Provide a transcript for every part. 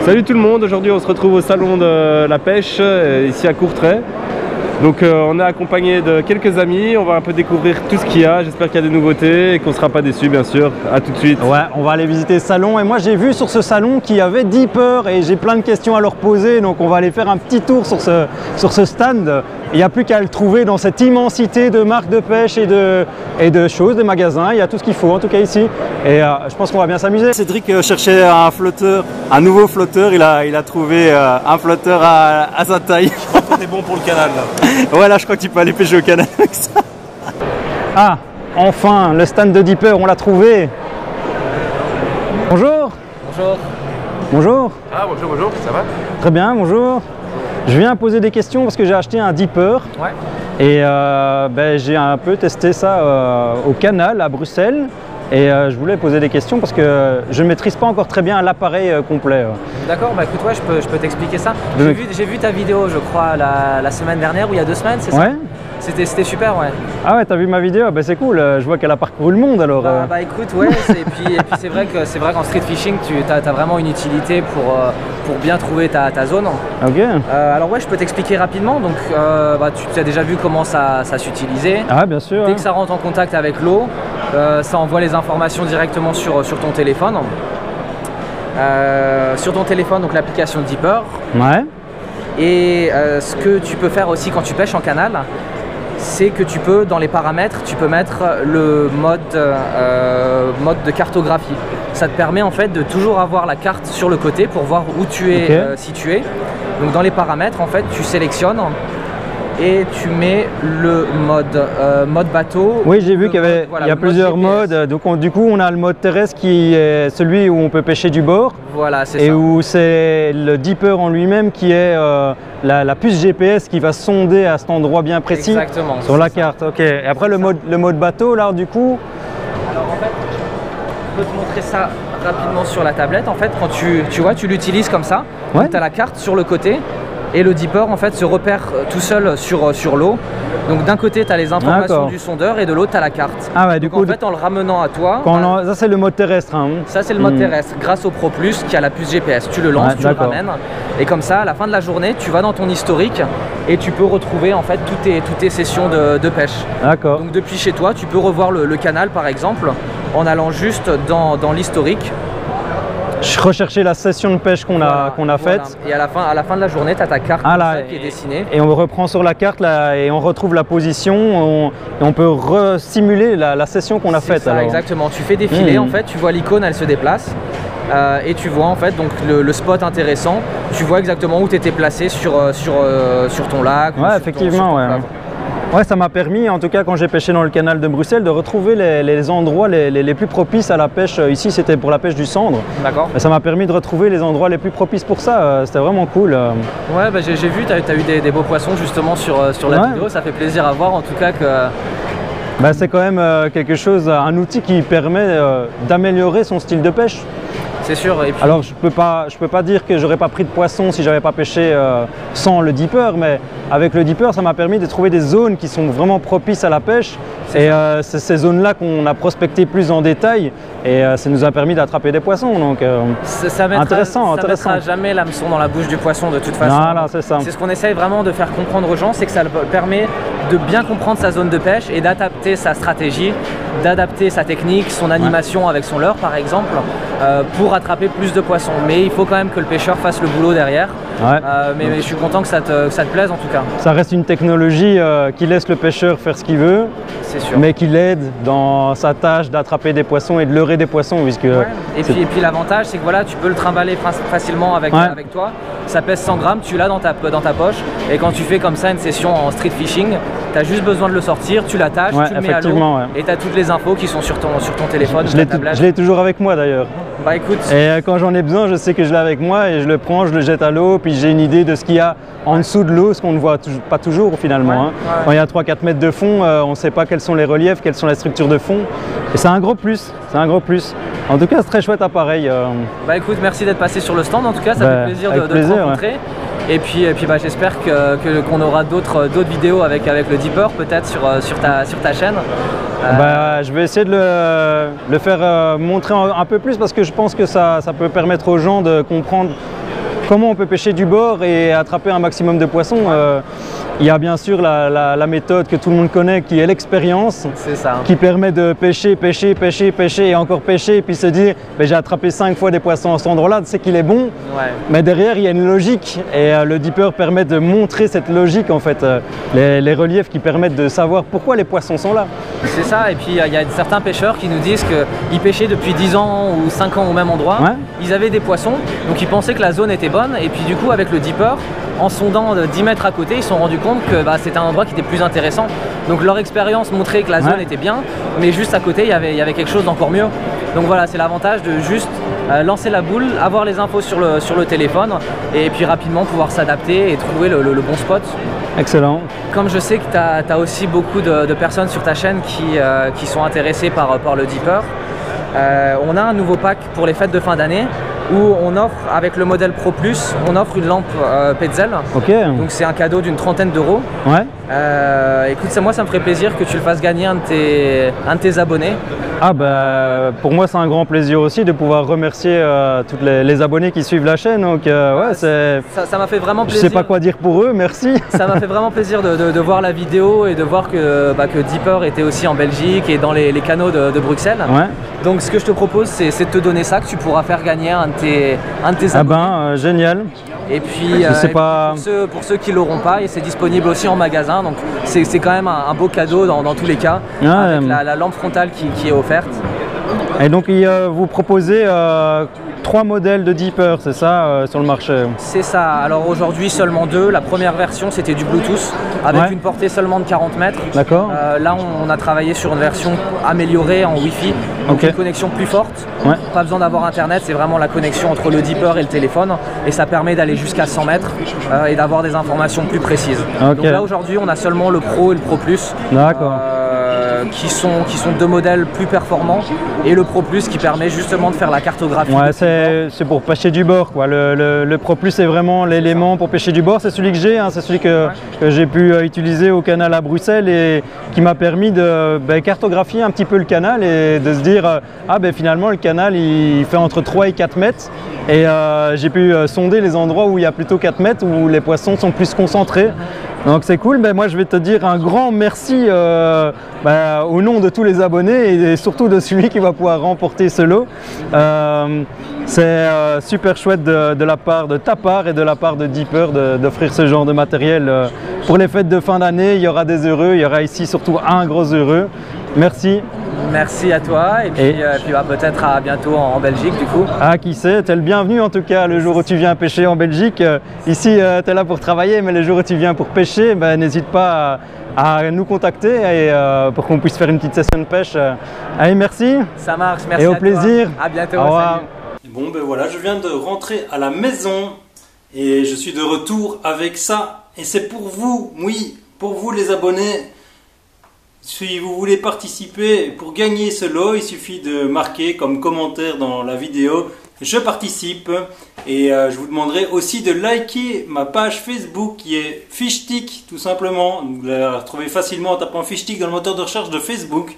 Salut tout le monde, aujourd'hui on se retrouve au salon de la pêche ici à Courtrai. Donc on est accompagné de quelques amis, on va un peu découvrir tout ce qu'il y a, j'espère qu'il y a des nouveautés et qu'on ne sera pas déçus bien sûr. À tout de suite. Ouais, on va aller visiter ce salon et moi j'ai vu sur ce salon qu'il y avait Deeper et j'ai plein de questions à leur poser, donc on va aller faire un petit tour sur ce stand. Il n'y a plus qu'à le trouver dans cette immensité de marques de pêche et de choses, des magasins, il y a tout ce qu'il faut en tout cas ici et je pense qu'on va bien s'amuser. Cédric cherchait un flotteur, un nouveau flotteur, il a trouvé un flotteur à sa taille. Je crois qu'on est bon pour le canal là. Ouais, là je crois que tu peux aller pêcher au canal avec ça. Ah, enfin, le stand de Deeper, on l'a trouvé. Bonjour. Bonjour. Bonjour. Ah bonjour, bonjour, ça va? Très bien, bonjour. Je viens poser des questions parce que j'ai acheté un Deeper. Ouais. Et j'ai un peu testé ça au canal à Bruxelles. Et je voulais poser des questions parce que je ne maîtrise pas encore très bien l'appareil complet. D'accord, bah écoute, ouais, je peux t'expliquer ça. J'ai vu ta vidéo, je crois, la semaine dernière ou il y a 2 semaines, c'est ça? Ouais. C'était super, ouais. Ah ouais, t'as vu ma vidéo? Bah c'est cool, je vois qu'elle a parcouru le monde alors. Bah écoute, ouais, et puis c'est vrai qu'en street fishing, tu as vraiment une utilité pour bien trouver ta zone. Ok. Alors ouais, je peux t'expliquer rapidement. Donc tu as déjà vu comment ça s'utilisait. Ah bien sûr. Dès que ça rentre en contact avec l'eau, ça envoie les informations directement sur ton téléphone. Sur ton téléphone, donc l'application Deeper. Ouais. Et ce que tu peux faire aussi quand tu pêches en canal, c'est que tu peux, dans les paramètres, tu peux mettre le mode de cartographie. Ça te permet en fait de toujours avoir la carte sur le côté pour voir où tu es situé. Donc dans les paramètres, en fait, tu sélectionnes et tu mets le mode bateau. Oui, j'ai vu qu'il y a plusieurs modes. Donc du coup, on a le mode terrestre qui est celui où on peut pêcher du bord. Voilà, c'est ça. Et où c'est le Deeper en lui-même qui est la puce GPS qui va sonder à cet endroit bien précis. Exactement, sur la carte. Ok. Et après le mode bateau, là, du coup. Alors en fait, je peux te montrer ça rapidement sur la tablette. En fait, quand tu vois, tu l'utilises comme ça. Ouais. Tu as la carte sur le côté. Et le Deeper en fait se repère tout seul sur l'eau. Donc d'un côté tu as les informations du sondeur et de l'autre tu as la carte. Ah ouais, du coup, en fait en le ramenant à toi. Ça c'est le mode terrestre. Hein. Ça c'est le mode terrestre grâce au Pro Plus qui a la puce GPS. Tu le lances, tu le ramènes. Et comme ça à la fin de la journée tu vas dans ton historique et tu peux retrouver en fait toutes tes sessions de pêche. D'accord. Donc depuis chez toi tu peux revoir le canal par exemple en allant juste dans l'historique. Je recherchais la session de pêche qu'on a faite. Et à la fin de la journée, tu as ta carte qui est dessinée. Et on reprend sur la carte là, et on retrouve la position. Et on peut resimuler la session qu'on a faite. Ça, exactement. Tu fais défiler, en fait, tu vois l'icône, elle se déplace. Et tu vois en fait donc le spot intéressant. Tu vois exactement où tu étais placé sur ton lac. Ouais, effectivement. Ouais, ça m'a permis, en tout cas quand j'ai pêché dans le canal de Bruxelles, de retrouver les endroits les plus propices à la pêche. Ici, c'était pour la pêche du cendre. D'accord. Ça m'a permis de retrouver les endroits les plus propices pour ça. C'était vraiment cool. Ouais, bah, j'ai vu, tu as eu des beaux poissons justement sur la vidéo. Ça fait plaisir à voir en tout cas que... Bah, c'est quand même quelque chose, un outil qui permet d'améliorer son style de pêche. C'est sûr. Et puis... Alors je peux pas dire que j'aurais pas pris de poisson si j'avais pas pêché sans le Deeper, mais avec le Deeper ça m'a permis de trouver des zones qui sont vraiment propices à la pêche. Et c'est ces zones-là qu'on a prospectées plus en détail et ça nous a permis d'attraper des poissons. Donc intéressant. Ça mettra jamais l'hameçon dans la bouche du poisson de toute façon. Voilà, c'est ça. C'est ce qu'on essaye vraiment de faire comprendre aux gens, c'est que ça permet de bien comprendre sa zone de pêche et d'adapter sa stratégie, d'adapter sa technique, son animation avec son leurre par exemple, pour attraper plus de poissons. Mais il faut quand même que le pêcheur fasse le boulot derrière. Ouais. Mais je suis content que ça te plaise en tout cas. Ça reste une technologie qui laisse le pêcheur faire ce qu'il veut, mais qui l'aide dans sa tâche d'attraper des poissons et de leurrer des poissons. Puisque et puis l'avantage c'est que voilà, tu peux le trimballer facilement avec toi. Ça pèse 100 grammes, tu l'as dans ta poche et quand tu fais comme ça une session en street fishing, tu as juste besoin de le sortir, tu l'attaches, tu le mets à l'eau et tu as toutes les infos qui sont sur ton téléphone. Je l'ai toujours avec moi d'ailleurs. Bah écoute. Et quand j'en ai besoin, je sais que je l'ai avec moi et je le prends, je le jette à l'eau, puis j'ai une idée de ce qu'il y a en dessous de l'eau, ce qu'on ne voit pas toujours finalement. Quand il y a 3-4 mètres de fond, on ne sait pas quels sont les reliefs, quelles sont les structures de fond. Et c'est un gros plus, En tout cas, c'est très chouette appareil. Bah écoute, merci d'être passé sur le stand, en tout cas, ça fait plaisir de te rencontrer. Et puis j'espère qu'on aura d'autres vidéos avec le Deeper peut-être sur ta chaîne. Je vais essayer de le faire montrer un peu plus parce que je pense que ça peut permettre aux gens de comprendre comment on peut pêcher du bord et attraper un maximum de poissons. Il y a bien sûr la méthode que tout le monde connaît qui est l'expérience, qui permet de pêcher, pêcher, pêcher, pêcher et encore pêcher et puis se dire ben, j'ai attrapé 5 fois des poissons à cet endroit-là, c'est qu'il est bon, mais derrière il y a une logique et le dipper permet de montrer cette logique en fait, les reliefs qui permettent de savoir pourquoi les poissons sont là. C'est ça, et puis il y a certains pêcheurs qui nous disent qu'ils pêchaient depuis 10 ans ou 5 ans au même endroit, ils avaient des poissons, donc ils pensaient que la zone était bonne et puis du coup avec le dipper, en sondant 10 mètres à côté, ils se sont rendus compte que c'était un endroit qui était plus intéressant. Donc leur expérience montrait que la zone était bien, mais juste à côté, il y avait quelque chose d'encore mieux. Donc voilà, c'est l'avantage de juste lancer la boule, avoir les infos sur le téléphone et puis rapidement pouvoir s'adapter et trouver le bon spot. Excellent. Comme je sais que tu as aussi beaucoup de personnes sur ta chaîne qui sont intéressées par le dipper, on a un nouveau pack pour les fêtes de fin d'année où on offre, avec le modèle Pro Plus, on offre une lampe Petzl. Donc c'est un cadeau d'une trentaine d'euros. Écoute, moi ça me ferait plaisir que tu le fasses gagner un de tes abonnés. Ah bah pour moi c'est un grand plaisir aussi de pouvoir remercier tous les abonnés qui suivent la chaîne. Donc ça m'a fait vraiment plaisir. Je sais pas quoi dire pour eux, merci. Ça m'a fait vraiment plaisir de voir la vidéo et de voir que Dipper était aussi en Belgique et dans les canaux de Bruxelles. Donc ce que je te propose c'est de te donner ça, que tu pourras faire gagner un de tes abonnés. Ah ben génial. Et puis pour ceux qui ne l'auront pas, c'est disponible aussi en magasin, donc c'est quand même un beau cadeau dans tous les cas, avec la lampe frontale qui est offerte. Et donc vous proposez 3 modèles de dipper, c'est ça, sur le marché? C'est ça, alors aujourd'hui seulement 2. La première version c'était du Bluetooth avec une portée seulement de 40 mètres. D'accord. Là on a travaillé sur une version améliorée en Wi-Fi, donc une connexion plus forte. Pas besoin d'avoir internet, c'est vraiment la connexion entre le dipper et le téléphone et ça permet d'aller jusqu'à 100 mètres et d'avoir des informations plus précises. Donc là aujourd'hui on a seulement le Pro et le Pro Plus. D'accord. Qui sont 2 modèles plus performants et le Pro Plus qui permet justement de faire la cartographie. C'est pour pêcher du bord quoi. Le Pro Plus c'est vraiment l'élément pour pêcher du bord, c'est celui que j'ai, c'est celui que j'ai pu utiliser au canal à Bruxelles et qui m'a permis de cartographier un petit peu le canal et de se dire finalement le canal il fait entre 3 et 4 mètres et j'ai pu sonder les endroits où il y a plutôt 4 mètres où les poissons sont plus concentrés. Donc c'est cool, moi je vais te dire un grand merci au nom de tous les abonnés et surtout de celui qui va pouvoir remporter ce lot. C'est super chouette de ta part et de la part de Dipper d'offrir ce genre de matériel. Pour les fêtes de fin d'année, il y aura des heureux, il y aura ici surtout un gros heureux. Merci. Merci à toi et puis peut-être à bientôt en Belgique du coup. Ah qui sait, t'es le bienvenu en tout cas le jour où tu viens pêcher en Belgique. Ici t'es là pour travailler mais le jour où tu viens pour pêcher, n'hésite pas à nous contacter et, pour qu'on puisse faire une petite session de pêche. Allez merci. Ça marche, merci et au plaisir. À bientôt. Au revoir. Bon voilà, je viens de rentrer à la maison et je suis de retour avec ça et c'est pour vous, oui, pour vous les abonnés. Si vous voulez participer pour gagner ce lot, il suffit de marquer comme commentaire dans la vidéo « Je participe » et je vous demanderai aussi de liker ma page Facebook qui est Fishstick tout simplement. Vous la retrouvez facilement en tapant Fishstick dans le moteur de recherche de Facebook.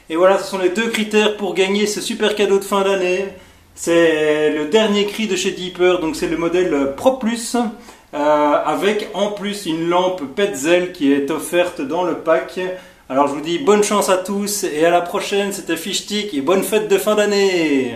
Et voilà, ce sont les 2 critères pour gagner ce super cadeau de fin d'année. C'est le dernier cri de chez Dipper, donc c'est le modèle Pro Plus avec en plus une lampe Petzl qui est offerte dans le pack. Alors je vous dis bonne chance à tous et à la prochaine, c'était Fishstick et bonne fête de fin d'année.